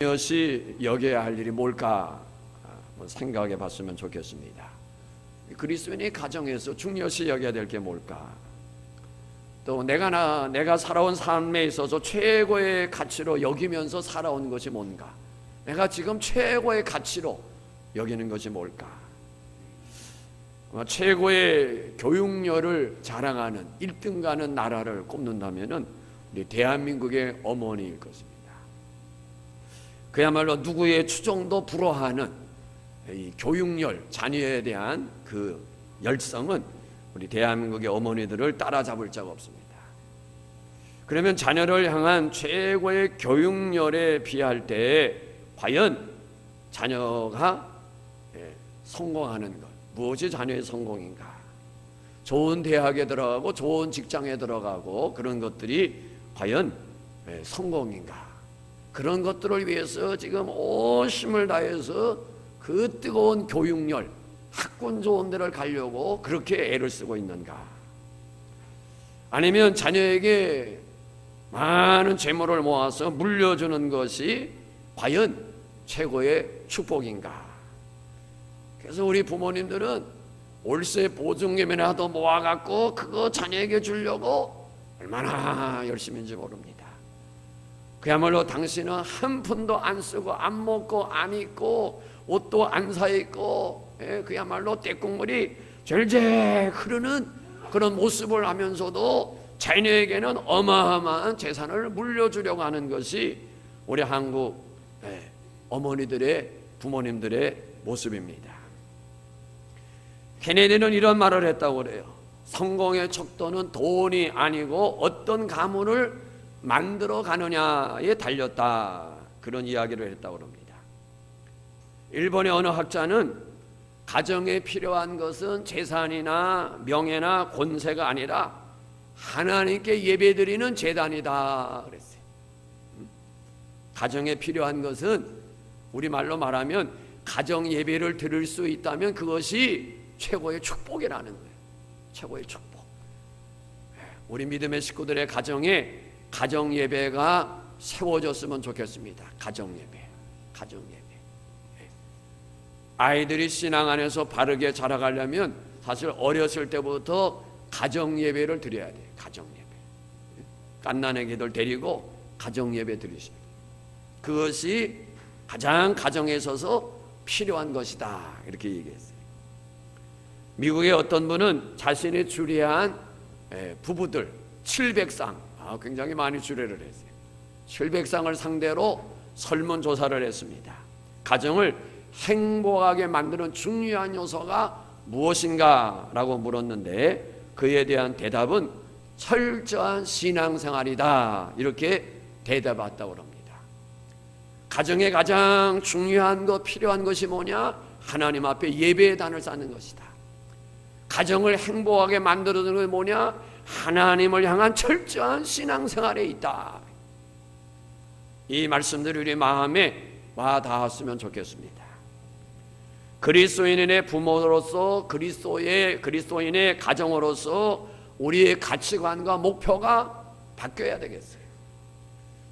중요시 여겨야 할 일이 뭘까 생각해 봤으면 좋겠습니다. 그리스도인의 가정에서 중요시 여겨야 될 게 뭘까? 또 내가 살아온 삶에 있어서 최고의 가치로 여기면서 살아온 것이 뭔가? 내가 지금 최고의 가치로 여기는 것이 뭘까? 최고의 교육열을 자랑하는 1등 가는 나라를 꼽는다면은 우리 대한민국의 어머니일 것입니다. 그야말로 누구의 추종도 불허하는 이 교육열, 자녀에 대한 그 열성은 우리 대한민국의 어머니들을 따라잡을 자가 없습니다. 그러면 자녀를 향한 최고의 교육열에 비할 때 과연 자녀가 성공하는 것, 무엇이 자녀의 성공인가? 좋은 대학에 들어가고 좋은 직장에 들어가고 그런 것들이 과연 성공인가? 그런 것들을 위해서 지금 온 힘을 다해서 그 뜨거운 교육열, 학군 좋은 데를 가려고 그렇게 애를 쓰고 있는가? 아니면 자녀에게 많은 재물을 모아서 물려주는 것이 과연 최고의 축복인가? 그래서 우리 부모님들은 월세 보증금이라도 모아갖고 그거 자녀에게 주려고 얼마나 열심인지 모릅니다. 그야말로 당신은 한 푼도 안 쓰고 안 먹고 안 입고 옷도 안 사 입고 그야말로 떼국물이 절제 흐르는 그런 모습을 하면서도 자녀에게는 어마어마한 재산을 물려주려고 하는 것이 우리 한국 어머니들의 부모님들의 모습입니다. 케네디는 이런 말을 했다고 그래요. 성공의 척도는 돈이 아니고 어떤 가문을 만들어 가느냐에 달렸다, 그런 이야기를 했다고 합니다. 일본의 어느 학자는 가정에 필요한 것은 재산이나 명예나 권세가 아니라 하나님께 예배드리는 제단이다 그랬어요. 가정에 필요한 것은 우리말로 말하면 가정 예배를 드릴 수 있다면 그것이 최고의 축복이라는 거예요. 최고의 축복. 우리 믿음의 식구들의 가정에 가정 예배가 세워졌으면 좋겠습니다. 가정 예배. 아이들이 신앙 안에서 바르게 자라가려면 사실 어렸을 때부터 가정 예배를 드려야 돼요. 가정 예배. 갓난아기들 데리고 가정 예배 드리십니다. 그것이 가장 가정에 있어서 필요한 것이다, 이렇게 얘기했어요. 미국의 어떤 분은 자신이 주례한 부부들 700상, 굉장히 많이 주례를 했어요. 700상을 상대로 설문조사를 했습니다. 가정을 행복하게 만드는 중요한 요소가 무엇인가 라고 물었는데 그에 대한 대답은 철저한 신앙생활이다, 이렇게 대답했다고 합니다. 가정에 가장 중요한 것, 필요한 것이 뭐냐? 하나님 앞에 예배의 단을 쌓는 것이다. 가정을 행복하게 만들어주는 것이 뭐냐? 하나님을 향한 철저한 신앙생활에 있다. 이 말씀들이 우리 마음에 와 닿았으면 좋겠습니다. 그리스도인의 부모로서, 그리스도인의 가정으로서 우리의 가치관과 목표가 바뀌어야 되겠어요.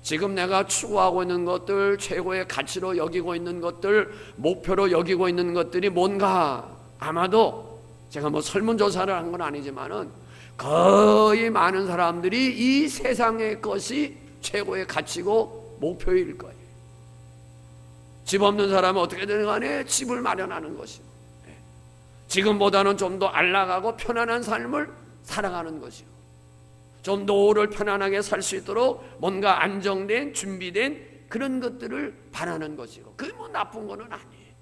지금 내가 추구하고 있는 것들, 최고의 가치로 여기고 있는 것들, 목표로 여기고 있는 것들이 뭔가? 아마도 제가 설문조사를 한 건 아니지만은 거의 많은 사람들이 이 세상의 것이 최고의 가치고 목표일 거예요. 집 없는 사람은 어떻게 되는 간에 집을 마련하는 것이고, 지금보다는 좀 더 안락하고 편안한 삶을 살아가는 것이고, 좀 노후를 편안하게 살 수 있도록 뭔가 안정된 준비된 그런 것들을 바라는 것이고, 그게 나쁜 거는 아니에요.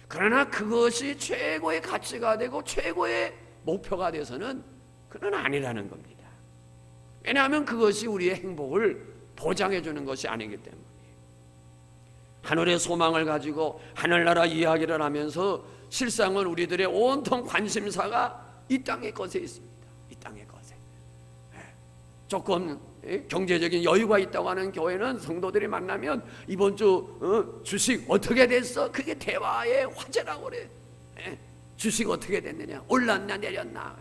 그러나 그것이 최고의 가치가 되고 최고의 목표가 돼서는 그건 아니라는 겁니다. 왜냐하면 그것이 우리의 행복을 보장해 주는 것이 아니기 때문에. 하늘의 소망을 가지고 하늘나라 이야기를 하면서 실상은 우리들의 온통 관심사가 이 땅의 것에 있습니다. 이 땅의 것에. 조금 경제적인 여유가 있다고 하는 교회는 성도들이 만나면 이번 주 주식 어떻게 됐어? 그게 대화의 화제라고 그래. 주식 어떻게 됐느냐? 올랐나 내렸나?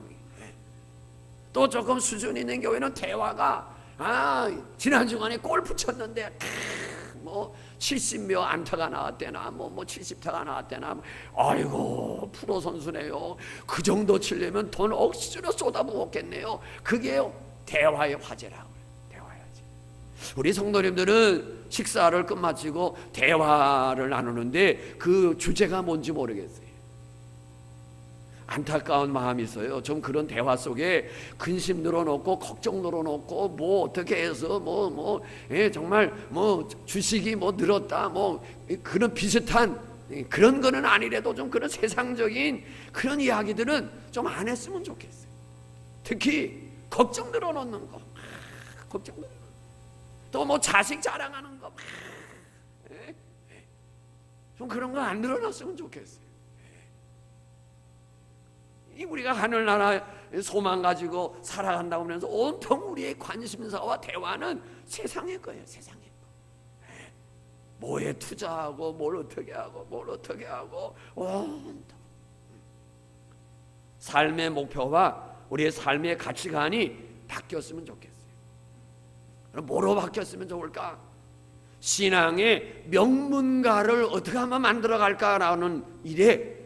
또 조금 수준 있는 교회는 대화가 지난 주간에 골프 쳤는데 70몇 안타가 나왔대나 뭐 70타가 나왔대나 아이고 프로 선수네요. 그 정도 치려면 돈 억지로 쏟아부었겠네요. 그게 대화의 화제라고. 대화의 화제. 우리 성도님들은 식사를 끝마치고 대화를 나누는데 그 주제가 뭔지 모르겠어요. 안타까운 마음이 있어요. 좀 그런 대화 속에 근심 늘어놓고 걱정 늘어놓고 뭐 어떻게 해서 정말 주식이 늘었다 그런 비슷한 그런 거는 아니래도 좀 그런 세상적인 그런 이야기들은 좀 안 했으면 좋겠어요. 특히 걱정 늘어놓는 거, 걱정 또 자식 자랑하는 거, 좀 그런 거 안 늘어났으면 좋겠어요. 우리가 하늘나라 소망 가지고 살아간다고 하면서 온통 우리의 관심사와 대화는 세상의 거예요. 세상의 거. 뭐에 투자하고 뭘 어떻게 하고 온통 삶의 목표와 우리의 삶의 가치관이 바뀌었으면 좋겠어요. 그럼 뭐로 바뀌었으면 좋을까? 신앙의 명문가를 어떻게 하면 만들어갈까라는 일에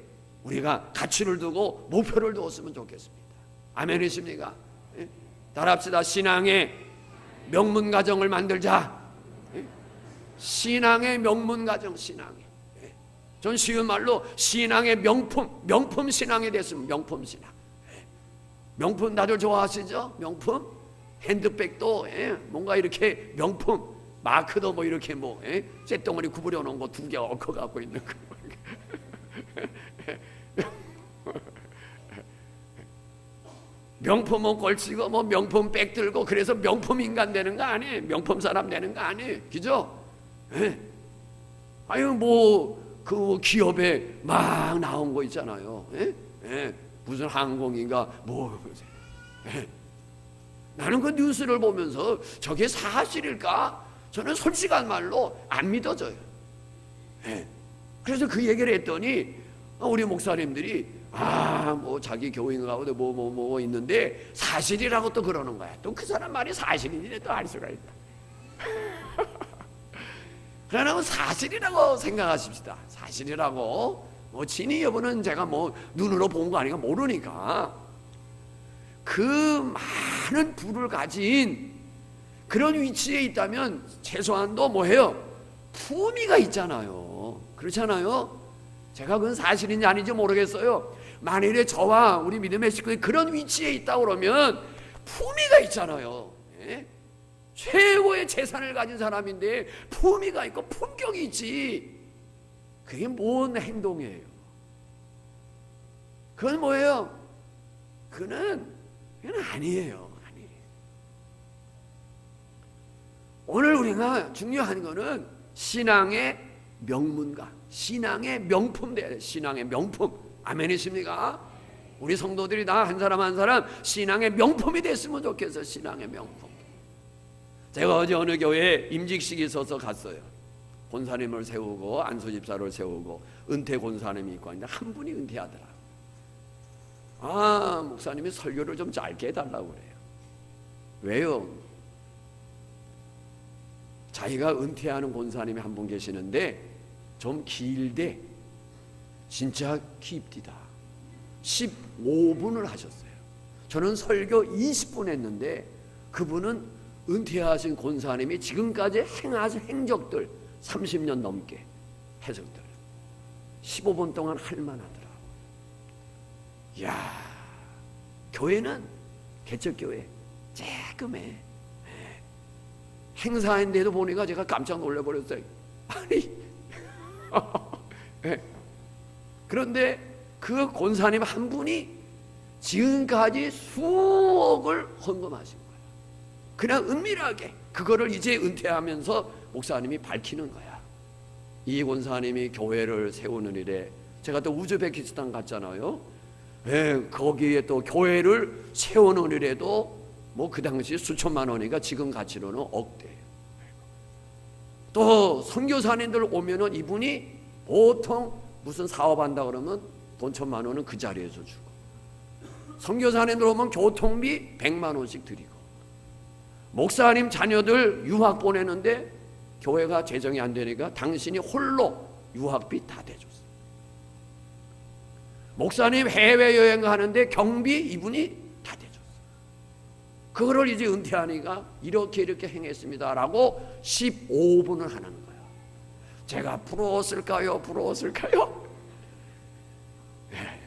우리가 가치를 두고 목표를 두었으면 좋겠습니다. 아멘이십니까? 따라합시다. 신앙의 명문가정을 만들자. 신앙의 명문가정, 신앙의. 전 쉬운 말로 신앙의 명품 신앙이 됐으면 명품 신앙. 명품 다들 좋아하시죠? 명품? 핸드백도 뭔가 이렇게 명품, 마크도 이렇게 쇳덩어리 구부려 놓은 거 2개 얽어 갖고 있는 거. 명품은 걸치고 명품 백 들고 그래서 명품 인간 되는 거 아니에요. 명품 사람 되는 거 아니에요. 그죠? 아유 그 기업에 막 나온 거 있잖아요. 무슨 항공인가 나는 그 뉴스를 보면서 저게 사실일까? 저는 솔직한 말로 안 믿어져요. 그래서 그 얘기를 했더니 우리 목사님들이 자기 교인 가운데 있는데 사실이라고 또 그러는 거야. 또 그 사람 말이 사실인지 또 알 수가 있다. 그러나 사실이라고 생각하십시다. 사실이라고 진위 여부는 제가 눈으로 본 거 아니까 모르니까 그 많은 부를 가진 그런 위치에 있다면 최소한도 뭐해요? 품위가 있잖아요. 그렇잖아요. 제가 그건 사실인지 아닌지 모르겠어요. 만일에 저와 우리 믿음의 식구들이 그런 위치에 있다 그러면 품위가 있잖아요. 최고의 재산을 가진 사람인데 품위가 있고 품격이 있지. 그게 뭔 행동이에요? 그건 뭐예요? 그건 아니에요. 오늘 우리가 중요한 거는 신앙의 명문가, 신앙의 명품 돼야 돼요. 신앙의 명품. 아멘이십니까? 우리 성도들이 다 한 사람 한 사람 신앙의 명품이 됐으면 좋겠어요. 신앙의 명품. 제가 어제 어느 교회에 임직식이 있어서 갔어요. 권사님을 세우고 안수집사를 세우고 은퇴 권사님이 있고 있는데 한 분이 은퇴하더라. 목사님이 설교를 좀 짧게 해달라고 그래요. 왜요? 자기가 은퇴하는 권사님이 한 분 계시는데 좀 길대 진짜 깊디다 15분을 하셨어요. 저는 설교 20분 했는데 그분은 은퇴하신 권사님이 지금까지 행하신 행적들 30년 넘게 해석들 15분 동안 할만하더라고요. 이야, 교회는 개척교회 쬐끔해. 행사인데도 보니까 제가 깜짝 놀라버렸어요. 아니 그런데 그 권사님 한 분이 지금까지 수억을 헌금하신 거예요. 그냥 은밀하게 그거를 이제 은퇴하면서 목사님이 밝히는 거야. 이 권사님이 교회를 세우는 일에 제가 또 우즈베키스탄 갔잖아요. 거기에 또 교회를 세우는 일에도 그 당시 수천만 원이니까 지금 가치로는 억대예요. 또 선교사님들 오면은 이분이 보통 무슨 사업한다 그러면 돈 1,000만 원은 그 자리에서 주고 선교사님들 오면 교통비 100만 원씩 드리고 목사님 자녀들 유학 보내는데 교회가 재정이 안 되니까 당신이 홀로 유학비 다 대줬어요. 목사님 해외여행 가는데 경비 이분이 다 대줬어요. 그거를 이제 은퇴하니까 이렇게 행했습니다 라고 15분을 하는 거예요. 제가 부러웠을까요? 네.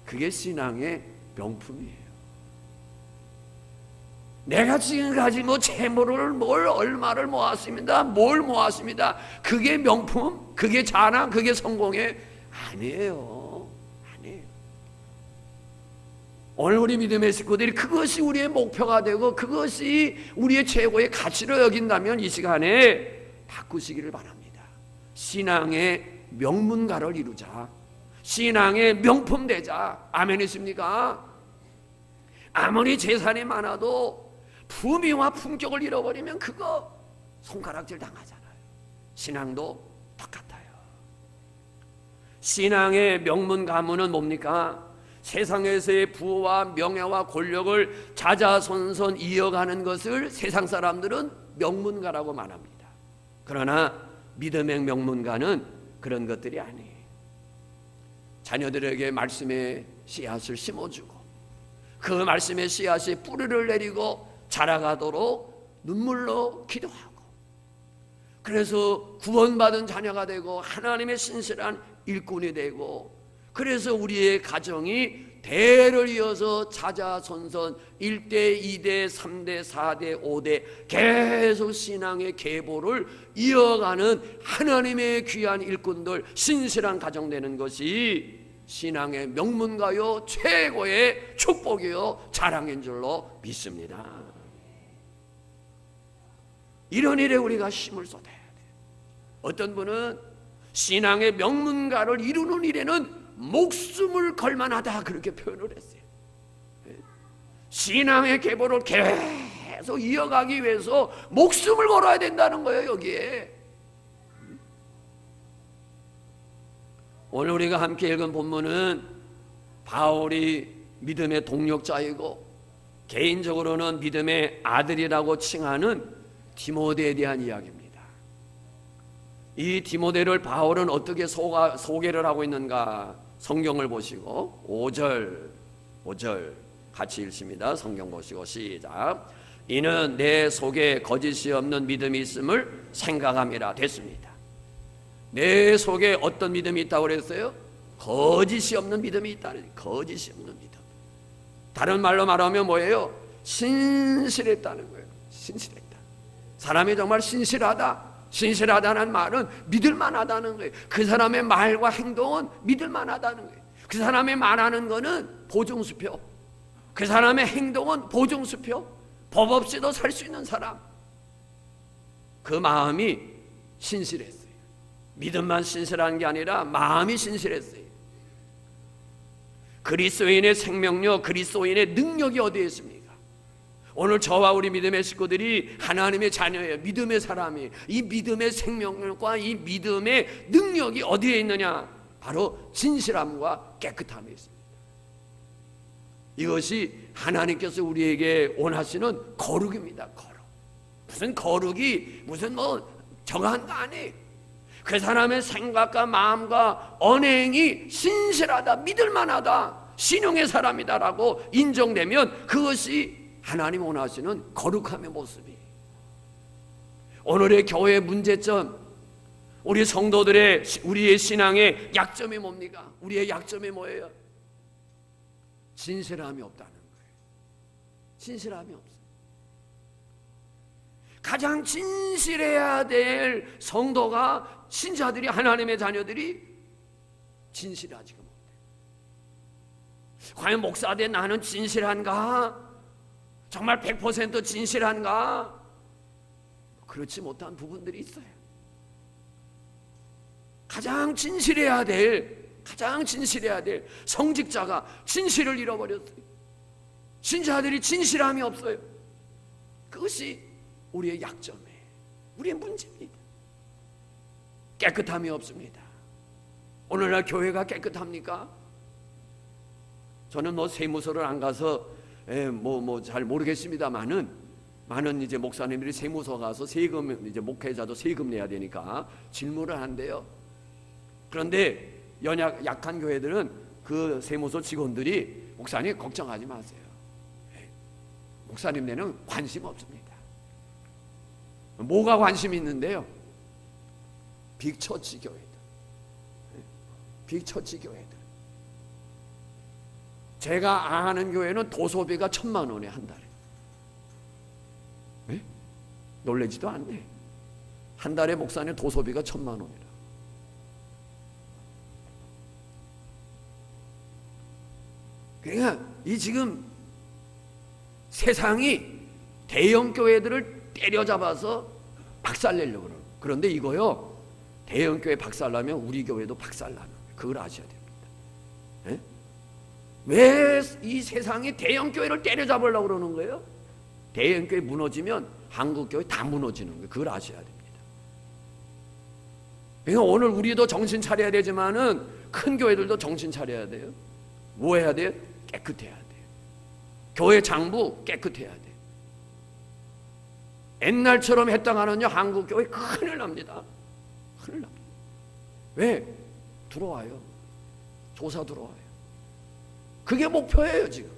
그게 신앙의 명품이에요. 내가 지금까지 재물을 얼마를 모았습니다. 뭘 모았습니다. 그게 명품? 그게 자랑? 그게 성공의? 아니에요. 오늘 우리 믿음의 식구들이 그것이 우리의 목표가 되고 그것이 우리의 최고의 가치로 여긴다면 이 시간에 바꾸시기를 바랍니다. 신앙의 명문가를 이루자. 신앙의 명품 되자. 아멘이십니까? 아무리 재산이 많아도 품위와 품격을 잃어버리면 그거 손가락질 당하잖아요. 신앙도 똑같아요. 신앙의 명문 가문은 뭡니까? 세상에서의 부와 명예와 권력을 자자손손 이어가는 것을 세상 사람들은 명문가라고 말합니다. 그러나 믿음의 명문가는 그런 것들이 아니에요. 자녀들에게 말씀의 씨앗을 심어주고 그 말씀의 씨앗이 뿌리를 내리고 자라가도록 눈물로 기도하고, 그래서 구원받은 자녀가 되고 하나님의 신실한 일꾼이 되고, 그래서 우리의 가정이 대를 이어서 자자손손 1대, 2대, 3대, 4대, 5대 계속 신앙의 계보를 이어가는 하나님의 귀한 일꾼들, 신실한 가정 되는 것이 신앙의 명문가요 최고의 축복이요 자랑인 줄로 믿습니다. 이런 일에 우리가 힘을 쏟아야 돼요. 어떤 분은 신앙의 명문가를 이루는 일에는 목숨을 걸만하다 그렇게 표현을 했어요. 신앙의 계보를 계속 이어가기 위해서 목숨을 걸어야 된다는 거예요. 여기에 오늘 우리가 함께 읽은 본문은 바울이 믿음의 동력자이고 개인적으로는 믿음의 아들이라고 칭하는 디모데에 대한 이야기입니다. 이 디모데를 바울은 어떻게 소개를 하고 있는가? 성경을 보시고 5절 같이 읽습니다. 성경 보시고 시작. 이는 내 속에 거짓이 없는 믿음이 있음을 생각함이라 됐습니다. 내 속에 어떤 믿음이 있다고 그랬어요? 거짓이 없는 믿음이 있다. 거짓이 없는 믿음. 다른 말로 말하면 뭐예요? 신실했다는 거예요. 신실했다. 사람이 정말 신실하다는 말은 믿을만하다는 거예요. 그 사람의 말과 행동은 믿을만하다는 거예요. 그 사람의 말하는 거는 보증수표, 그 사람의 행동은 보증수표, 법 없이도 살 수 있는 사람. 그 마음이 신실했어요. 믿음만 신실한 게 아니라 마음이 신실했어요. 그리스도인의 생명력, 그리스도인의 능력이 어디에 있습니까? 오늘 저와 우리 믿음의 식구들이 하나님의 자녀예요. 믿음의 사람이. 이 믿음의 생명력과 이 믿음의 능력이 어디에 있느냐? 바로 진실함과 깨끗함에 있습니다. 이것이 하나님께서 우리에게 원하시는 거룩입니다. 거룩. 무슨 거룩이 무슨 정한 거 아니에요. 그 사람의 생각과 마음과 언행이 신실하다, 믿을만하다, 신용의 사람이다라고 인정되면 그것이 하나님 원하시는 거룩함의 모습이에요. 오늘의 교회의 문제점, 우리 성도들의 우리의 신앙의 약점이 뭡니까? 우리의 약점이 뭐예요? 진실함이 없다는 거예요. 진실함이 없어요. 가장 진실해야 될 성도가, 신자들이, 하나님의 자녀들이 진실하지가 못해요. 과연 목사된 나는 진실한가? 정말 100% 진실한가? 그렇지 못한 부분들이 있어요. 가장 진실해야 될 성직자가 진실을 잃어버렸어요. 신자들이 진실함이 없어요. 그것이 우리의 약점이에요. 우리의 문제입니다. 깨끗함이 없습니다. 오늘날 교회가 깨끗합니까? 저는 세무서를 안 가서 잘 모르겠습니다만은 많은 이제 목사님들이 세무서 가서 세금, 이제 목회자도 세금 내야 되니까 질문을 한대요. 그런데 약한 교회들은 그 세무서 직원들이 목사님 걱정하지 마세요. 목사님네는 관심 없습니다. 뭐가 관심이 있는데요? 빅처치 교회들, 빅처치 교회들. 제가 아는 교회는 도소비가 1,000만 원에 한 달에. 네? 놀라지도 않네. 한 달에 목사님 도소비가 1,000만 원이라. 그러니까 이 지금 세상이 대형 교회들을 때려잡아서 박살내려고 그러는. 그런데 이거요, 대형 교회 박살나면 우리 교회도 박살나는, 그걸 아셔야 됩니다. 네? 왜 이 세상이 대형 교회를 때려잡으려고 그러는 거예요? 대형 교회 무너지면 한국 교회 다 무너지는 거예요. 그걸 아셔야 됩니다. 그러니까 오늘 우리도 정신 차려야 되지만은 큰 교회들도 정신 차려야 돼요. 뭐 해야 돼요? 깨끗해야 돼요. 교회 장부 깨끗해야 돼요. 옛날처럼 했다가는요, 한국 교회 큰일 납니다. 큰일 납니다. 왜? 들어와요. 조사 들어와요. 그게 목표예요 지금.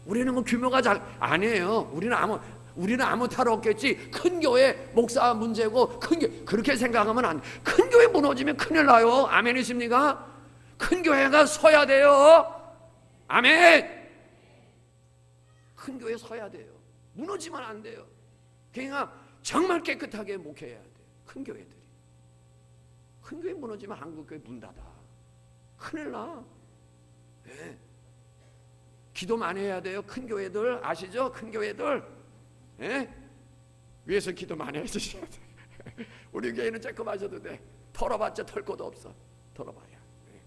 우리는 뭐 규모가 아니에요. 우리는 아무 탈 없겠지. 큰 교회 목사 문제고 큰 교회 그렇게 생각하면 안 돼. 큰 교회 무너지면 큰일 나요. 아멘이십니까? 큰 교회가 서야 돼요. 아멘. 큰 교회 서야 돼요. 무너지면 안 돼요. 그러니까 정말 깨끗하게 목회해야 돼요. 큰 교회들이. 큰 교회 무너지면 한국 교회 문 닫아. 큰일 나. 네. 기도 많이 해야 돼요. 큰 교회들 아시죠? 큰 교회들. 네? 위에서 기도 많이 해주셔야 돼. 우리 교회는 조금 하셔도 돼. 털어봤자 털 것도 없어. 털어봐야. 네.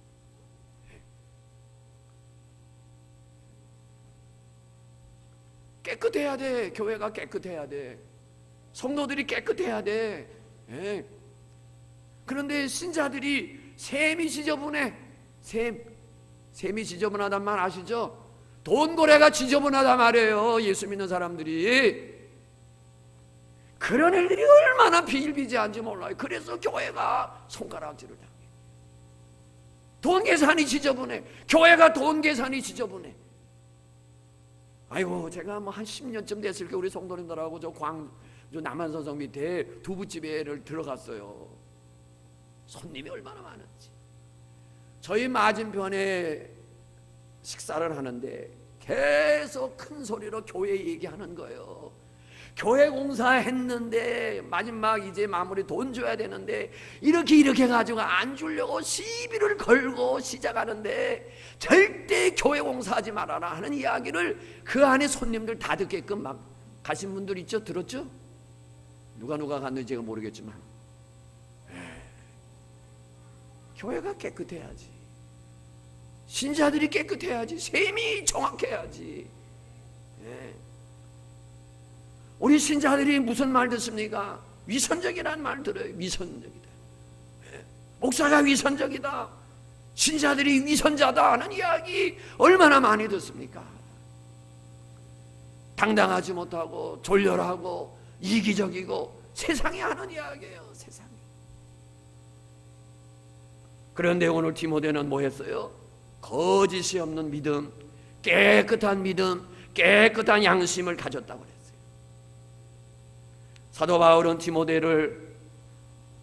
네. 깨끗해야 돼. 교회가 깨끗해야 돼. 성도들이 깨끗해야 돼. 네. 그런데 신자들이 셈이 지저분해. 셈이 지저분하단 말 아시죠? 돈고래가 지저분하단 말이에요. 예수 믿는 사람들이. 그런 일들이 얼마나 비일비재한지 몰라요. 그래서 교회가 손가락질을 당해. 돈 계산이 지저분해. 교회가 돈 계산이 지저분해. 아이고, 제가 뭐 한 10년쯤 됐을 때 우리 성도님들하고 저 남한선성 밑에 두부집에를 들어갔어요. 손님이 얼마나 많은지. 저희 맞은편에 식사를 하는데 계속 큰 소리로 교회 얘기하는 거예요. 교회 공사했는데 마지막 이제 마무리 돈 줘야 되는데 이렇게 해가지고 안 주려고 시비를 걸고 시작하는데 절대 교회 공사하지 말아라 하는 이야기를 그 안에 손님들 다 듣게끔 막 가신 분들 있죠? 들었죠? 누가 갔는지 제가 모르겠지만 교회가 깨끗해야지. 신자들이 깨끗해야지. 셈이 정확해야지. 예. 우리 신자들이 무슨 말 듣습니까? 위선적이라는 말 들어요. 위선적이다. 예. 목사가 위선적이다. 신자들이 위선자다 하는 이야기 얼마나 많이 듣습니까? 당당하지 못하고 졸렬하고 이기적이고 세상이 하는 이야기예요. 세상이. 그런데 오늘 디모데는 뭐 했어요? 거짓이 없는 믿음, 깨끗한 믿음, 깨끗한 양심을 가졌다고 그랬어요. 사도 바울은 디모데를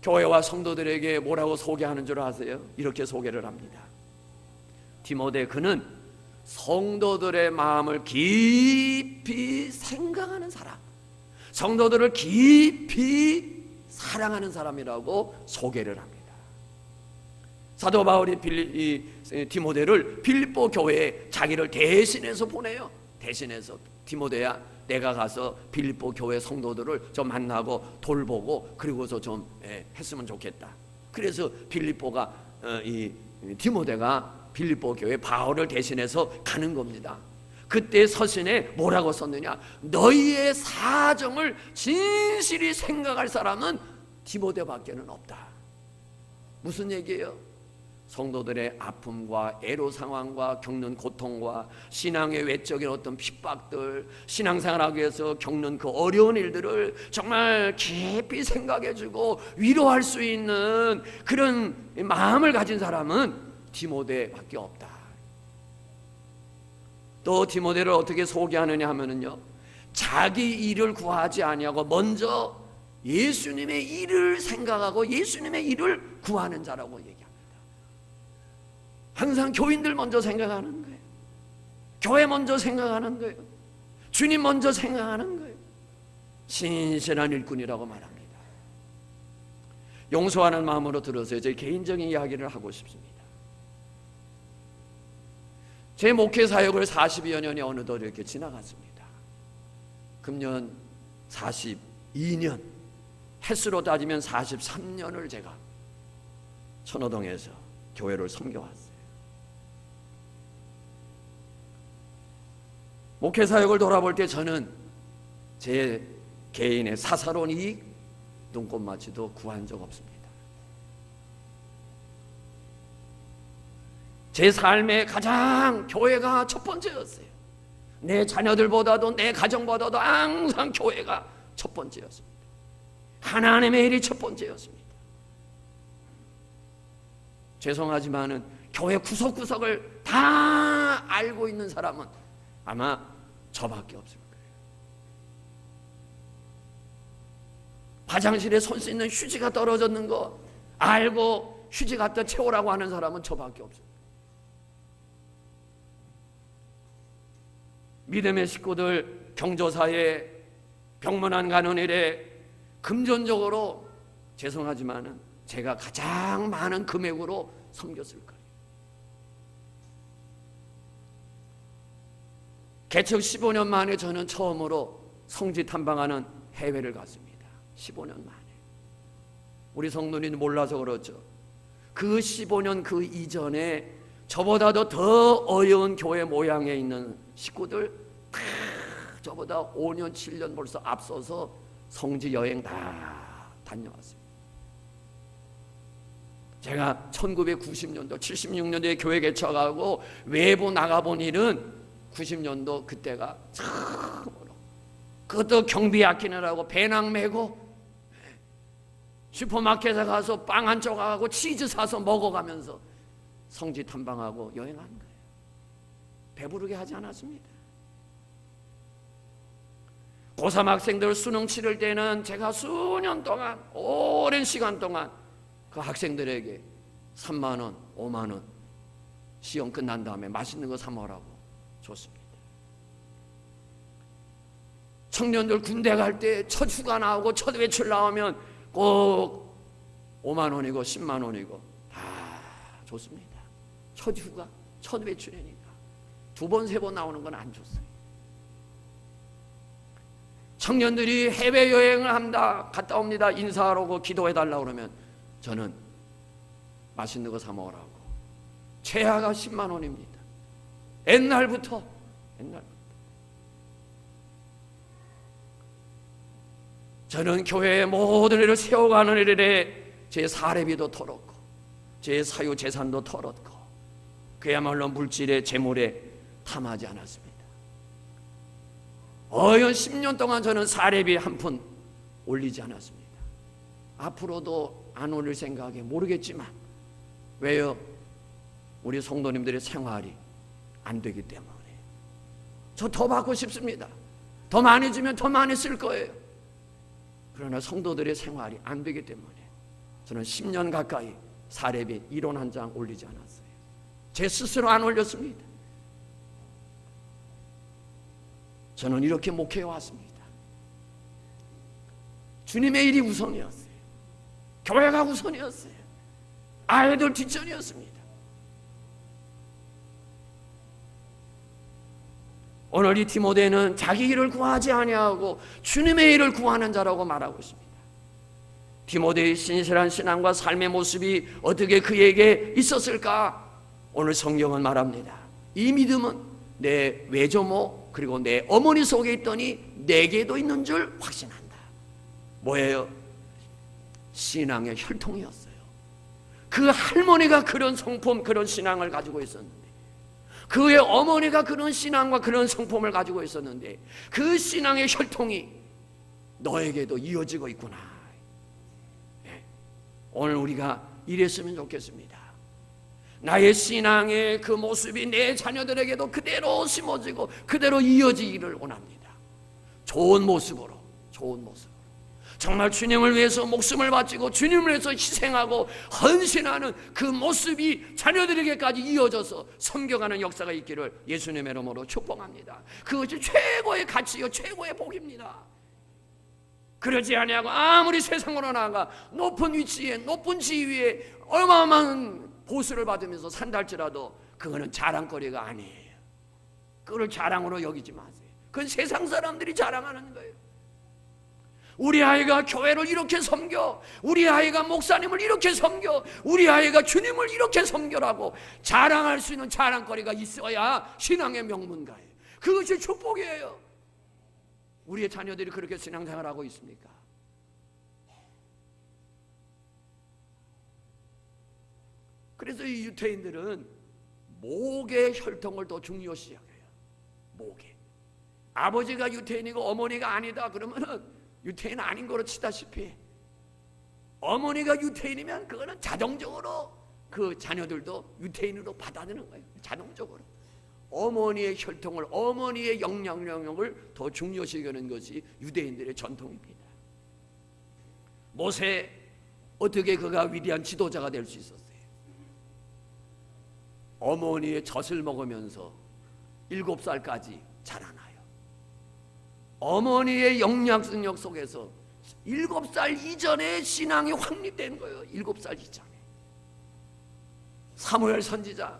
교회와 성도들에게 뭐라고 소개하는 줄 아세요? 이렇게 소개를 합니다. 디모데, 그는 성도들의 마음을 깊이 생각하는 사람, 성도들을 깊이 사랑하는 사람이라고 소개를 합니다. 사도 바울이 디모데를 빌립보 교회에 자기를 대신해서 보내요. 대신해서 디모데야, 내가 가서 빌립보 교회 성도들을 좀 만나고 돌보고 그리고서 좀 했으면 좋겠다. 그래서 디모데가 빌립보 교회 바울을 대신해서 가는 겁니다. 그때 서신에 뭐라고 썼느냐? 너희의 사정을 진실히 생각할 사람은 디모데밖에는 없다. 무슨 얘기예요? 성도들의 아픔과 애로 상황과 겪는 고통과 신앙의 외적인 어떤 핍박들, 신앙생활하기 위해서 겪는 그 어려운 일들을 정말 깊이 생각해주고 위로할 수 있는 그런 마음을 가진 사람은 디모데밖에 없다. 또 디모데를 어떻게 소개하느냐 하면은요, 자기 일을 구하지 아니하고 먼저 예수님의 일을 생각하고 예수님의 일을 구하는 자라고 얘기합니다. 항상 교인들 먼저 생각하는 거예요. 교회 먼저 생각하는 거예요. 주님 먼저 생각하는 거예요. 신실한 일꾼이라고 말합니다. 용서하는 마음으로 들어서 제 개인적인 이야기를 하고 싶습니다. 제 목회 사역을 40여 년이 어느덧 이렇게 지나갔습니다. 금년 42년, 횟수로 따지면 43년을 제가 천호동에서 교회를 섬겨왔어요. 목회 사역을 돌아볼 때 저는 제 개인의 사사로운 이익, 눈꼽맞이도 구한 적 없습니다. 제 삶에 가장 교회가 첫 번째였어요. 내 자녀들보다도 내 가정보다도 항상 교회가 첫 번째였습니다. 하나님의 일이 첫 번째였습니다. 죄송하지만은 교회 구석구석을 다 알고 있는 사람은 아마 저밖에 없을 거예요. 화장실에 손 씻는 휴지가 떨어졌는 거 알고 휴지 갖다 채우라고 하는 사람은 저밖에 없을 거예요. 믿음의 식구들 경조사에 병문안 가는 일에 금전적으로 죄송하지만은 제가 가장 많은 금액으로 섬겼을 거예요. 개척 15년 만에 저는 처음으로 성지 탐방하는 해외를 갔습니다. 15년 만에. 우리 성도님이 몰라서 그렇죠. 그 15년 그 이전에 저보다도 더 어려운 교회 모양에 있는 식구들 다 저보다 5년 7년 벌써 앞서서 성지 여행 다 다녀왔습니다. 제가 1990년도 76년도에 교회 개척하고 외부 나가본 일은 90년도 그때가 처음으로, 그것도 경비 아끼느라고 배낭 메고 슈퍼마켓에 가서 빵 한 조각하고 치즈 사서 먹어가면서 성지 탐방하고 여행하는 거예요. 배부르게 하지 않았습니다. 고3 학생들 수능 치를 때는 제가 수년 동안, 오랜 시간 동안 그 학생들에게 3만 원, 5만 원 시험 끝난 다음에 맛있는 거 사 먹으라고 줬습니다. 청년들 군대 갈 때 첫 휴가 나오고 첫 외출 나오면 꼭 5만 원이고 10만 원이고 다 줬습니다. 첫 휴가, 첫 외출이니까 2번, 3번 나오는 건 안 줬어요. 청년들이 해외여행을 한다, 갔다 옵니다, 인사하라고 기도해달라고 그러면 저는 맛있는 거 사 먹으라고. 최하가 10만 원입니다. 옛날부터. 저는 교회의 모든 일을 세워가는 일에 제 사례비도 털었고 제 사유 재산도 털었고 그야말로 물질의 재물에 탐하지 않았습니다. 어연 10년 동안 저는 사례비 한 푼 올리지 않았습니다. 앞으로도 안 올릴 생각에 모르겠지만 왜요? 우리 성도님들의 생활이 안 되기 때문에. 저 더 받고 싶습니다. 더 많이 주면 더 많이 쓸 거예요. 그러나 성도들의 생활이 안 되기 때문에 저는 10년 가까이 사례비 1원 한 장 올리지 않았어요. 제 스스로 안 올렸습니다. 저는 이렇게 목회해 왔습니다. 주님의 일이 우선이었어요. 교회가 우선이었어요. 아이들 뒷전이었습니다. 오늘 이 디모데는 자기 일을 구하지 아니하고 주님의 일을 구하는 자라고 말하고 있습니다. 디모데의 신실한 신앙과 삶의 모습이 어떻게 그에게 있었을까? 오늘 성경은 말합니다. 이 믿음은 내 외조모 그리고 내 어머니 속에 있더니 내게도 있는 줄 확신한다. 뭐예요? 신앙의 혈통이었어요. 그 할머니가 그런 성품, 그런 신앙을 가지고 있었는데, 그의 어머니가 그런 신앙과 그런 성품을 가지고 있었는데, 그 신앙의 혈통이 너에게도 이어지고 있구나. 오늘 우리가 이랬으면 좋겠습니다. 나의 신앙의 그 모습이 내 자녀들에게도 그대로 심어지고 그대로 이어지기를 원합니다. 좋은 모습으로, 좋은 모습으로. 정말 주님을 위해서 목숨을 바치고 주님을 위해서 희생하고 헌신하는 그 모습이 자녀들에게까지 이어져서 섬겨가는 역사가 있기를 예수님의 이름으로 축복합니다. 그것이 최고의 가치요, 최고의 복입니다. 그러지 아니하고 아무리 세상으로 나아가 높은 위치에, 높은 지위에 어마어마한 보수를 받으면서 산달지라도 그거는 자랑거리가 아니에요. 그걸 자랑으로 여기지 마세요. 그건 세상 사람들이 자랑하는 거예요. 우리 아이가 교회를 이렇게 섬겨, 우리 아이가 목사님을 이렇게 섬겨, 우리 아이가 주님을 이렇게 섬겨라고 자랑할 수 있는 자랑거리가 있어야 신앙의 명문가예요. 그것이 축복이에요. 우리의 자녀들이 그렇게 신앙생활하고 있습니까? 그래서 이 유태인들은 목의 혈통을 더 중요시해요. 목에. 아버지가 유태인이고 어머니가 아니다 그러면은 유태인 아닌 거로 치다시피, 어머니가 유태인이면 그거는 자동적으로 그 자녀들도 유태인으로 받아들이는 거예요. 자동적으로. 어머니의 혈통을, 어머니의 영향력을 더 중요시하는 것이 유대인들의 전통입니다. 모세, 어떻게 그가 위대한 지도자가 될 수 있었어요? 어머니의 젖을 먹으면서 7살까지 자라나요. 어머니의 영향력 속에서 7살 이전에 신앙이 확립된 거예요. 7살 이전에. 사무엘 선지자,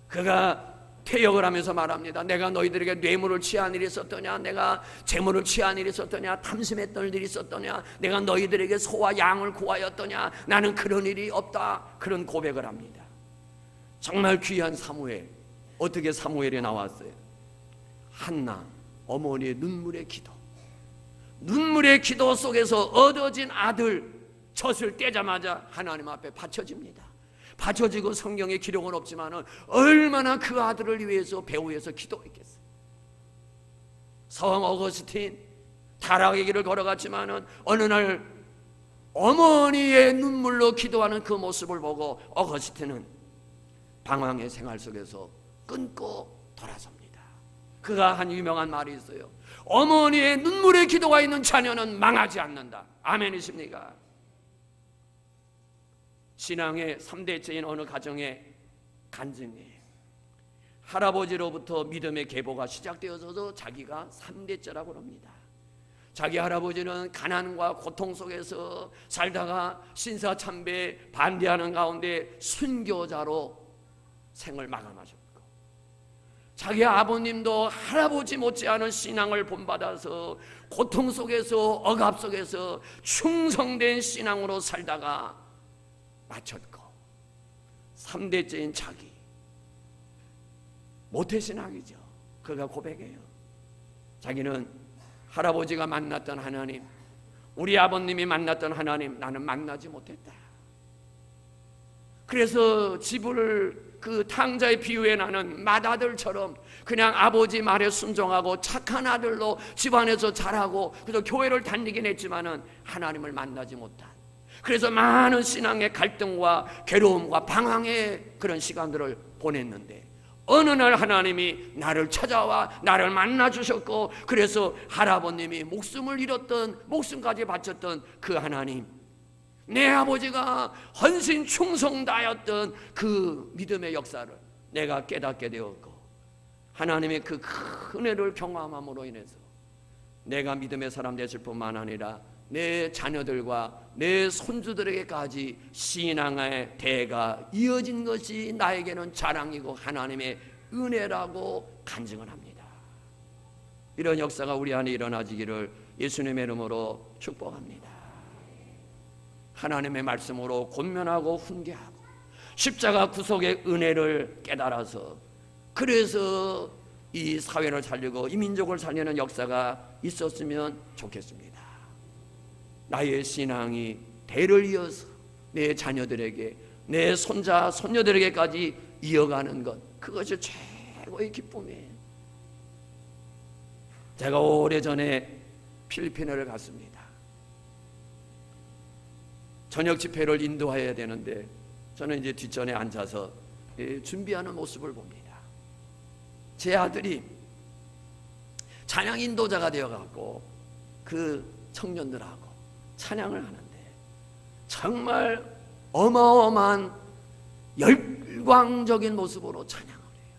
그가 퇴역을 하면서 말합니다. 내가 너희들에게 뇌물을 취한 일이 있었더냐, 내가 재물을 취한 일이 있었더냐, 탐심했던 일이 있었더냐, 내가 너희들에게 소와 양을 구하였더냐, 나는 그런 일이 없다. 그런 고백을 합니다. 정말 귀한 사무엘. 어떻게 사무엘이 나왔어요? 한나, 어머니의 눈물의 기도, 눈물의 기도 속에서 얻어진 아들 젖을 떼자마자 하나님 앞에 바쳐집니다. 바쳐지고 성경에 기록은 없지만 얼마나 그 아들을 위해서 배후에서 기도했겠어요. 성 어거스틴 타락의 길을 걸어갔지만 어느 날 어머니의 눈물로 기도하는 그 모습을 보고 어거스틴은 방황의 생활 속에서 끊고 돌아섭니다. 그가 한 유명한 말이 있어요. 어머니의 눈물의 기도가 있는 자녀는 망하지 않는다. 아멘이십니까? 신앙의 3대째인 어느 가정의 간증이에요. 할아버지로부터 믿음의 계보가 시작되어서 자기가 3대째라고 합니다. 자기 할아버지는 가난과 고통 속에서 살다가 신사참배에 반대하는 가운데 순교자로 생을 마감하셨고, 자기 아버님도 할아버지 못지않은 신앙을 본받아서 고통 속에서 억압 속에서 충성된 신앙으로 살다가 마쳤고, 3대째인 자기 모태신앙이죠. 그가 고백해요. 자기는 할아버지가 만났던 하나님, 우리 아버님이 만났던 하나님, 나는 만나지 못했다. 그래서 집을 그 탕자의 비유에 나는 맏아들처럼 그냥 아버지 말에 순종하고 착한 아들로 집안에서 자라고, 그래서 교회를 다니긴 했지만은 하나님을 만나지 못한, 그래서 많은 신앙의 갈등과 괴로움과 방황의 그런 시간들을 보냈는데, 어느 날 하나님이 나를 찾아와 나를 만나 주셨고, 그래서 할아버님이 목숨을 잃었던, 목숨까지 바쳤던 그 하나님, 내 아버지가 헌신 충성 다였던 그 믿음의 역사를 내가 깨닫게 되었고, 하나님의 그 큰 은혜를 경험함으로 인해서 내가 믿음의 사람 됐을 뿐만 아니라 내 자녀들과 내 손주들에게까지 신앙의 대가 이어진 것이 나에게는 자랑이고 하나님의 은혜라고 간증을 합니다. 이런 역사가 우리 안에 일어나지기를 예수님의 이름으로 축복합니다. 하나님의 말씀으로 권면하고 훈계하고 십자가 구속의 은혜를 깨달아서, 그래서 이 사회를 살리고 이 민족을 살리는 역사가 있었으면 좋겠습니다. 나의 신앙이 대를 이어서 내 자녀들에게 내 손자 손녀들에게까지 이어가는 것, 그것이 최고의 기쁨이에요. 제가 오래전에 필리핀을 갔습니다. 저녁 집회를 인도해야 되는데 저는 이제 뒷전에 앉아서 준비하는 모습을 봅니다. 제 아들이 찬양 인도자가 되어갖고 그 청년들하고 찬양을 하는데 정말 어마어마한 열광적인 모습으로 찬양을 해요.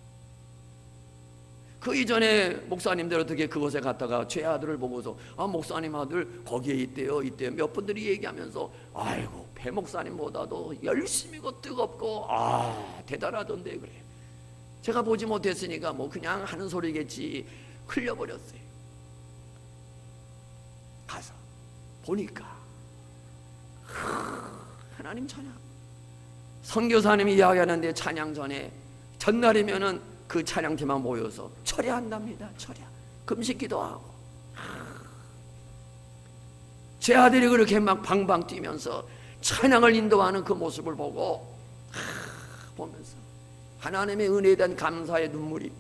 그 이전에 목사님들 어떻게 그곳에 갔다가 제 아들을 보고서 목사님 아들 거기에 있대요 몇 분들이 얘기하면서 아이고 배 목사님보다도 열심히고 뜨겁고 대단하던데 그래요. 제가 보지 못했으니까 뭐 그냥 하는 소리겠지 흘려버렸어요. 가서 보니까 하나님 찬양, 선교사님이 이야기하는데 찬양 전에 전날이면은 그 찬양팀만 모여서 철야한답니다. 철야, 금식기도 하고. 제 아들이 그렇게 막 방방 뛰면서 찬양을 인도하는 그 모습을 보고 보면서 하나님의 은혜에 대한 감사의 눈물이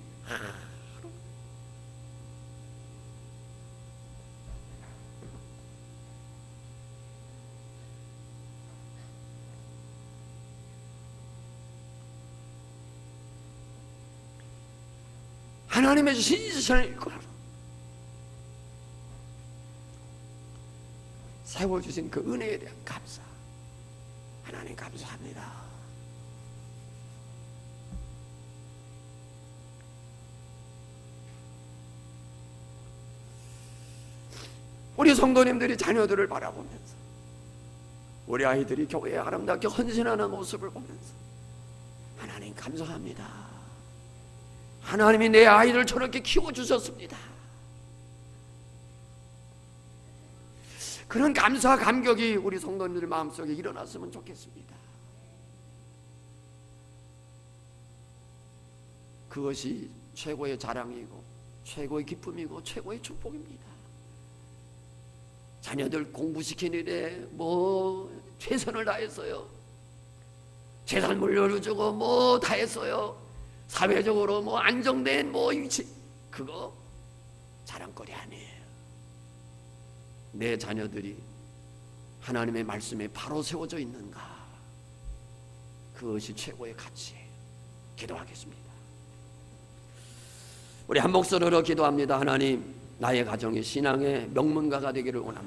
하나님의 신실을 이끌어 세워주신 그 은혜에 대한 감사, 하나님 감사합니다. 우리 성도님들이 자녀들을 바라보면서 우리 아이들이 교회에 아름답게 헌신하는 모습을 보면서 하나님 감사합니다. 하나님이 내 아이를 저렇게 키워주셨습니다. 그런 감사와 감격이 우리 성도님들 마음속에 일어났으면 좋겠습니다. 그것이 최고의 자랑이고 최고의 기쁨이고 최고의 축복입니다. 자녀들 공부시키는데 뭐 최선을 다했어요. 재산 물려주고 뭐 다 했어요. 사회적으로 뭐 안정된 뭐 위치, 그거 자랑거리 아니에요. 내 자녀들이 하나님의 말씀에 바로 세워져 있는가, 그것이 최고의 가치예요. 기도하겠습니다. 우리 한 목소리로 기도합니다. 하나님, 나의 가정이 신앙의 명문가가 되기를 원합니다.